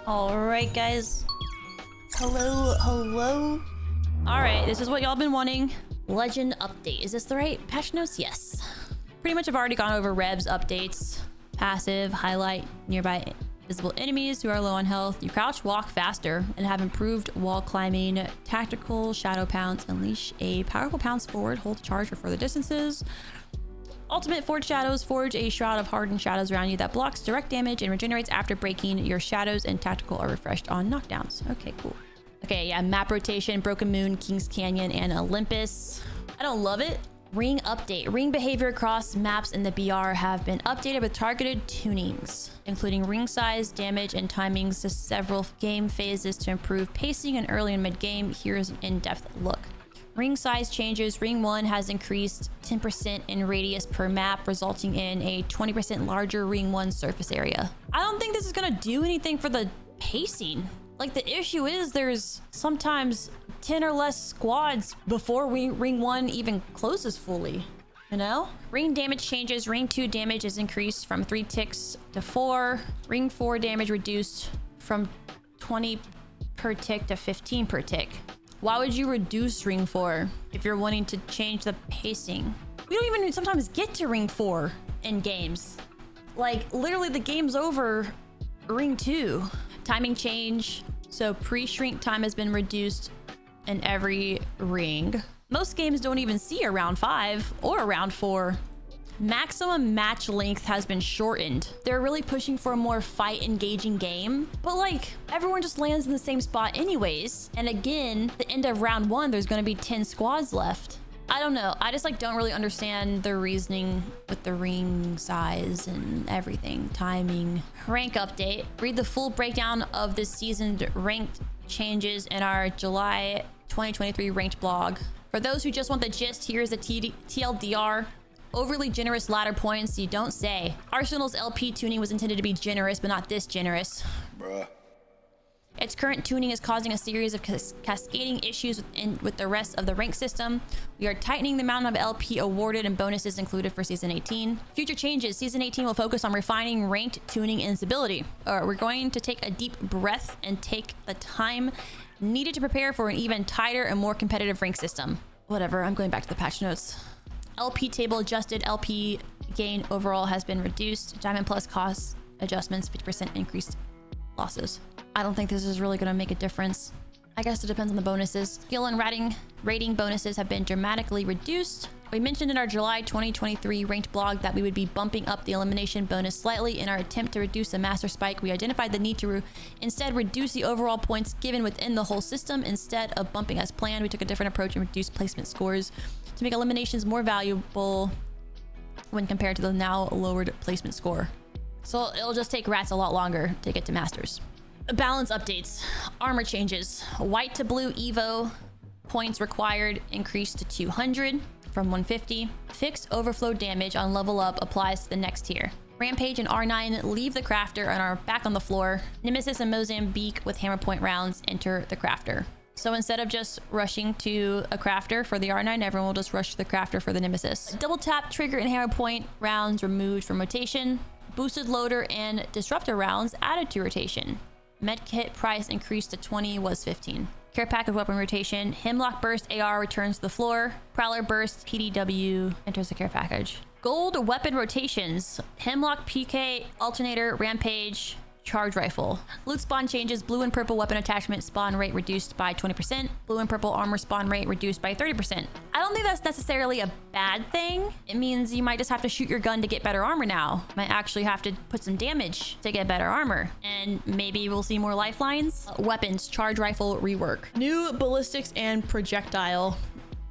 All right, guys. Hello. All right, this is what y'all been wanting. Legend update. Is this the right patch notes? Yes. Pretty much I've already gone over Rev's updates. Passive, highlight nearby visible enemies who are low on health. You crouch, walk faster, and have improved wall climbing. Tactical shadow pounce. Unleash a powerful pounce forward. Hold charge for further distances. Ultimate Forge Shadows. Forge a shroud of hardened shadows around you that blocks direct damage and regenerates after breaking. Your shadows and tactical are refreshed on knockdowns. Okay, cool. Okay, yeah, map rotation, Broken Moon, Kings Canyon, and Olympus. I don't love it. Ring update. Ring behavior across maps in the BR have been updated with targeted tunings, including ring size, damage, and timings to several game phases to improve pacing and early and mid-game. Here's an in-depth look. Ring size changes. Ring 1 has increased 10% in radius per map, resulting in a 20% larger Ring 1 surface area. I don't think this is gonna do anything for the pacing. Like, the issue is there's sometimes 10 or less squads before Ring 1 even closes fully, you know? Ring damage changes. Ring 2 damage is increased from 3 ticks to 4. Ring 4 damage reduced from 20 per tick to 15 per tick. Why would you reduce Ring 4 if you're wanting to change the pacing? We don't even sometimes get to Ring 4 in games. Like, literally the game's over Ring 2. Timing change. So pre-shrink time has been reduced in every ring. Most games don't even see a round 5 or a round 4. Maximum match length has been shortened. They're really pushing for a more fight engaging game, but like everyone just lands in the same spot anyways. And again, the end of round 1, there's going to be 10 squads left. I don't know. I just like don't really understand the reasoning with the ring size and everything. Timing. Rank update. Read the full breakdown of this season's ranked changes in our July 2023 ranked blog. For those who just want the gist, here's the TLDR. Overly generous ladder points, you don't say. Arsenal's LP tuning was intended to be generous, but not this generous. Bruh. Its current tuning is causing a series of cascading issues with the rest of the rank system. We are tightening the amount of LP awarded and bonuses included for Season 18. Future changes. Season 18 will focus on refining ranked tuning and stability. We're going to take a deep breath and take the time needed to prepare for an even tighter and more competitive rank system. Whatever, I'm going back to the patch notes. LP table adjusted. LP gain overall has been reduced. Diamond Plus cost adjustments, 50% increased losses. I don't think this is really going to make a difference. I guess it depends on the bonuses. Skill and rating bonuses have been dramatically reduced. We mentioned in our July 2023 ranked blog that we would be bumping up the elimination bonus slightly. In our attempt to reduce the master spike, we identified the need to instead reduce the overall points given within the whole system. Instead of bumping as planned, we took a different approach and reduced placement scores to make eliminations more valuable when compared to the now lowered placement score. So it'll just take rats a lot longer to get to masters. Balance updates. Armor changes. White to blue Evo points required increased to 200 from 150. Fixed overflow damage on level up applies to the next tier. Rampage and R9 leave the crafter and are back on the floor. Nemesis and Mozambique with hammer point rounds enter the crafter. So instead of just rushing to a crafter for the R9, everyone will just rush to the crafter for the Nemesis. Double tap, trigger, and hammer point rounds removed from rotation. Boosted loader and disruptor rounds added to rotation. Medkit price increased to 20, was 15. Care package weapon rotation. Hemlock burst AR returns to the floor. Prowler burst PDW enters the care package. Gold weapon rotations. Hemlock PK alternator rampage charge rifle. Loot spawn changes. Blue and purple weapon attachment spawn rate reduced by 20%. Blue and purple armor spawn rate reduced by 30%. I don't think that's necessarily a bad thing. It means you might just have to shoot your gun to get better armor now. Might actually have to put some damage to get better armor. And maybe we'll see more lifelines. Weapons, charge rifle rework. New ballistics and projectile.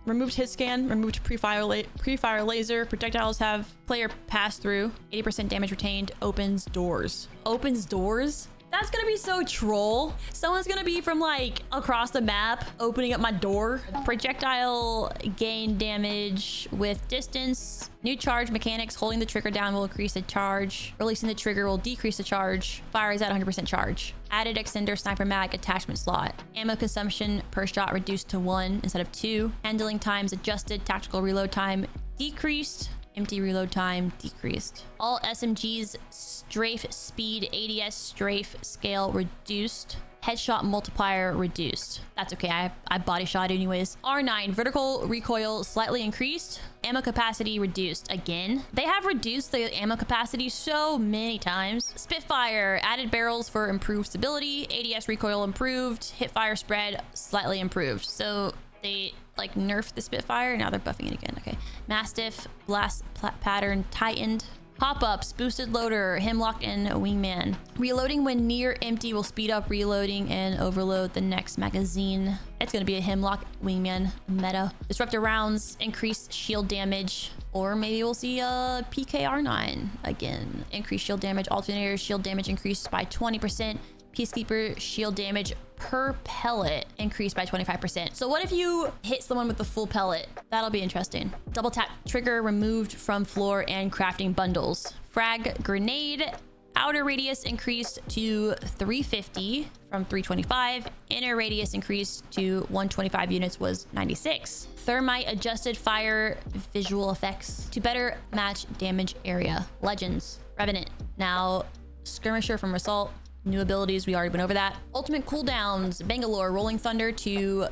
Removed hit scan, removed pre-fire laser. Projectiles have player pass through. 80% damage retained. Opens doors. Opens doors? That's gonna be so troll. Someone's gonna be from like across the map opening up my door. Projectile gain damage with distance. New charge mechanics. Holding the trigger down will increase the charge. Releasing the trigger will decrease the charge. Fire is at 100% charge. Added extender sniper mag attachment slot. Ammo consumption per shot reduced to 1 instead of 2. Handling times adjusted. Tactical reload time decreased. Empty reload time decreased. All SMGs strafe speed ADS strafe scale reduced. Headshot multiplier reduced. That's okay. I body shot anyways. R9 vertical recoil slightly increased. Ammo capacity reduced again. They have reduced the ammo capacity so many times. Spitfire added barrels for improved stability. ADS recoil improved. Hipfire spread slightly improved. So they like nerfed the Spitfire. Now they're buffing it again. Okay. Mastiff blast pattern tightened. Pop-ups, boosted loader, hemlock, and wingman. Reloading when near empty will speed up reloading and overload the next magazine. It's going to be a hemlock wingman meta. Disruptor rounds, increased shield damage, or maybe we'll see a PKR9 again. Increased shield damage, alternator shield damage increased by 20%. Peacekeeper shield damage per pellet increased by 25%. So what if you hit someone with the full pellet? That'll be interesting. Double tap trigger removed from floor and crafting bundles. Frag grenade outer radius increased to 350 from 325. Inner radius increased to 125 units was 96. Thermite adjusted fire visual effects to better match damage area. Legends. Revenant. Now skirmisher from Assault. New abilities, we already went over that. Ultimate cooldowns, Bangalore, Rolling Thunder to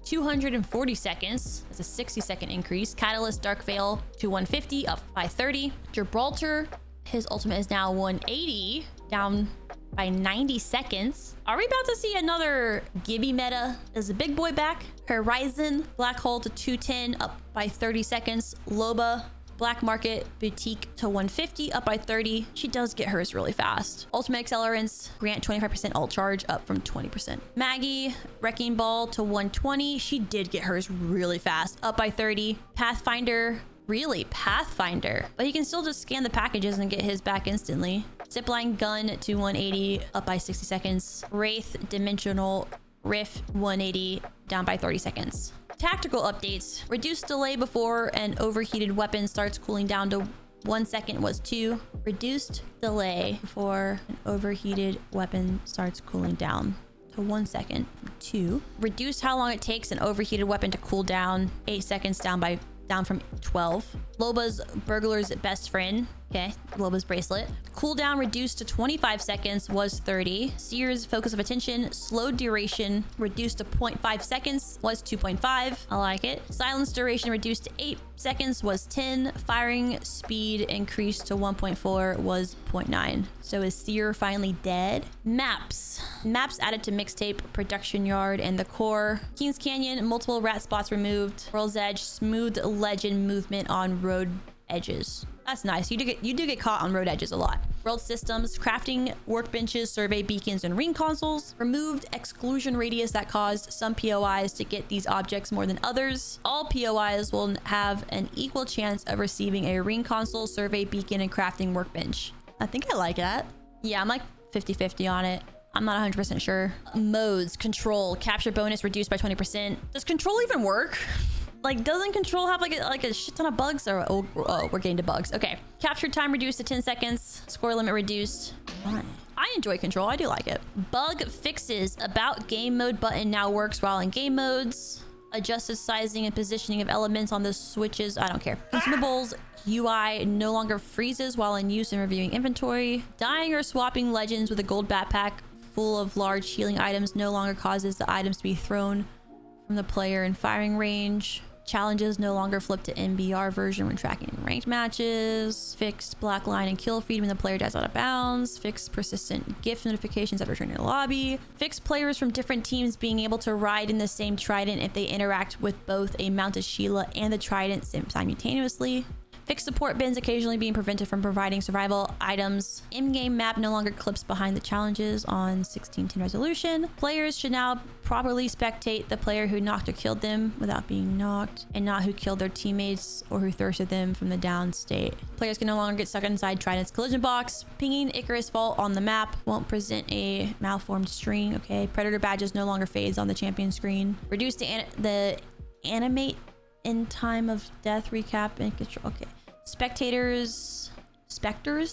240 seconds. That's a 60-second increase. Catalyst, Dark Veil to 150, up by 30. Gibraltar, his ultimate is now 180, down by 90 seconds. Are we about to see another Gibby meta? Is the big boy back? Horizon, Black Hole to 210, up by 30 seconds. Loba, Black Market Boutique to 150, up by 30. She does get hers really fast. Ultimate Accelerants, grant 25% ult charge, up from 20%. Maggie, Wrecking Ball to 120. She did get hers really fast, up by 30. Pathfinder, really Pathfinder, but he can still just scan the packages and get his back instantly. Zipline Gun to 180, up by 60 seconds. Wraith Dimensional Rift 180, down by 30 seconds. Tactical updates. Reduced delay before an overheated weapon starts cooling down to 1 second was 2. Reduced delay before an overheated weapon starts cooling down to 1 second, 2. Reduce how long it takes an overheated weapon to cool down, 8 seconds, down from 12. Loba's Burglar's Best Friend. Okay, Loba's Bracelet. Cooldown reduced to 25 seconds was 30. Seer's Focus of Attention. Slow duration reduced to 0.5 seconds was 2.5. I like it. Silence duration reduced to 8 seconds was 10. Firing speed increased to 1.4 was 0.9. So is Seer finally dead? Maps. Maps added to Mixtape, Production Yard, and the core. Kings Canyon, multiple rat spots removed. World's Edge, smooth legend movement on road edges. That's nice. You do get caught on road edges a lot. World systems, crafting workbenches, survey beacons, and ring consoles. Removed exclusion radius that caused some POIs to get these objects more than others. All POIs will have an equal chance of receiving a ring console, survey beacon, and crafting workbench. I think I like that. Yeah, I'm like 50-50 on it. I'm not 100% sure. Modes, control, capture bonus reduced by 20%. Does control even work? Like, doesn't control have like a shit ton of bugs? Or oh, we're getting to bugs. Okay. Capture time reduced to 10 seconds. Score limit reduced. I enjoy control. I do like it. Bug fixes. About game mode button now works while in game modes. Adjusted sizing and positioning of elements on the switches. I don't care. Consumables UI no longer freezes while in use and reviewing inventory. Dying or swapping legends with a gold backpack full of large healing items no longer causes the items to be thrown from the player in firing range. Challenges no longer flip to NBR version when tracking ranked matches. Fixed black line and kill feed when the player dies out of bounds. Fixed persistent gift notifications after returning to the lobby. Fixed players from different teams being able to ride in the same trident if they interact with both a mounted Sheila and the trident simultaneously. Fixed support bins occasionally being prevented from providing survival items. In-game map no longer clips behind the challenges on 1610 resolution. Players should now properly spectate the player who knocked or killed them without being knocked, and not who killed their teammates or who thirsted them from the down state. Players can no longer get stuck inside Trident's collision box. Pinging Icarus Vault on the map won't present a malformed string. Okay. Predator badges no longer fades on the champion screen. Reduce the animate in time of death recap and control. Okay. Spectors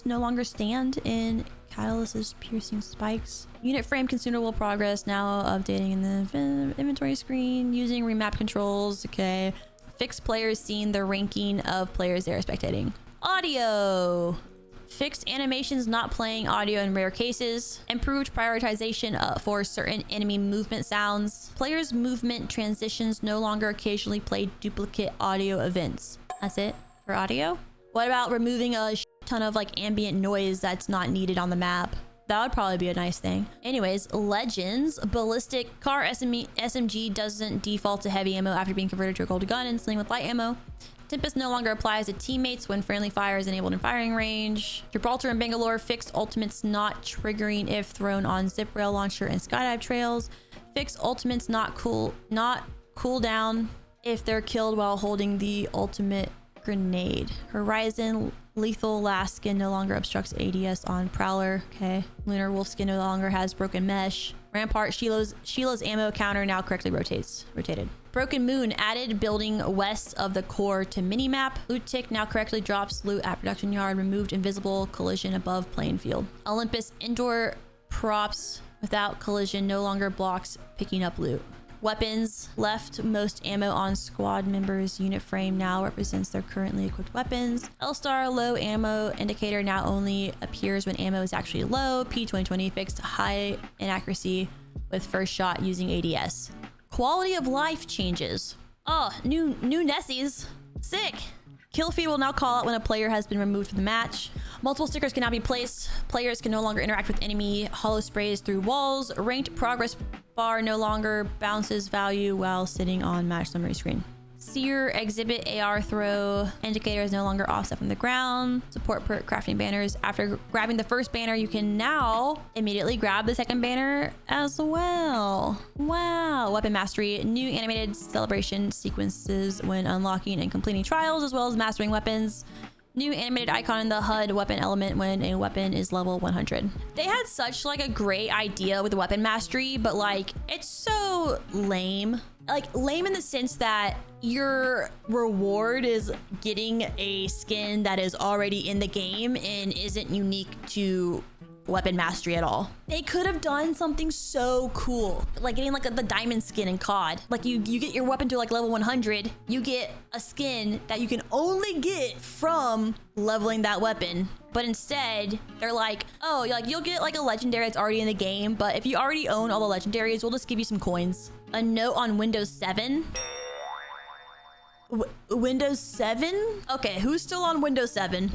no longer stand in Catalyst's piercing spikes. Unit frame consumable progress now updating in the inventory screen using remap controls. Okay. Fixed players seeing the ranking of players they are spectating. Audio. Fixed animations not playing audio in rare cases. Improved prioritization for certain enemy movement sounds. Players' movement transitions no longer occasionally play duplicate audio events. That's it for audio. What about removing a ton of like ambient noise that's not needed on the map? That would probably be a nice thing. Anyways, legends. Ballistic car SMG doesn't default to heavy ammo after being converted to a gold gun and sling with light ammo. Tempest no longer applies to teammates when friendly fire is enabled in firing range. Gibraltar and Bangalore fixed ultimates not triggering if thrown on zip rail launcher and skydive trails. Fixed ultimates not cool down if they're killed while holding the ultimate grenade. Horizon lethal last skin no longer obstructs ADS on Prowler. Okay. Lunar Wolf skin no longer has broken mesh. Rampart Sheila's ammo counter now correctly rotated. Broken Moon added building west of the core to minimap. Loot tick now correctly drops loot at production yard. Removed invisible collision above playing field. Olympus indoor props without collision no longer blocks picking up loot. Weapons left most ammo on squad members. Unit frame now represents their currently equipped weapons. L-Star low ammo indicator now only appears when ammo is actually low. P2020 fixed high inaccuracy with first shot using ADS. Quality of life changes. Oh, new Nessies. Sick. Kill feed will now call out when a player has been removed from the match. Multiple stickers can now be placed. Players can no longer interact with enemy hollow sprays through walls. Ranked progress bar no longer bounces value while sitting on match summary screen. Seer exhibit AR throw indicator is no longer offset from the ground. Support perk crafting banners. After grabbing the first banner, you can now immediately grab the second banner as well. Wow. Weapon mastery. New animated celebration sequences when unlocking and completing trials, as well as mastering weapons. New animated icon in the HUD weapon element when a weapon is level 100. They had such like a great idea with the weapon mastery, but like it's so lame. Like lame in the sense that your reward is getting a skin that is already in the game and isn't unique to weapon mastery at all. They could have done something so cool, like getting like the diamond skin in COD. Like you get your weapon to like level 100, you get a skin that you can only get from leveling that weapon. But instead, they're like, oh, like you'll get like a legendary that's already in the game, but if you already own all the legendaries, we'll just give you some coins. A note on Windows 7. Windows 7? Okay, who's still on Windows 7?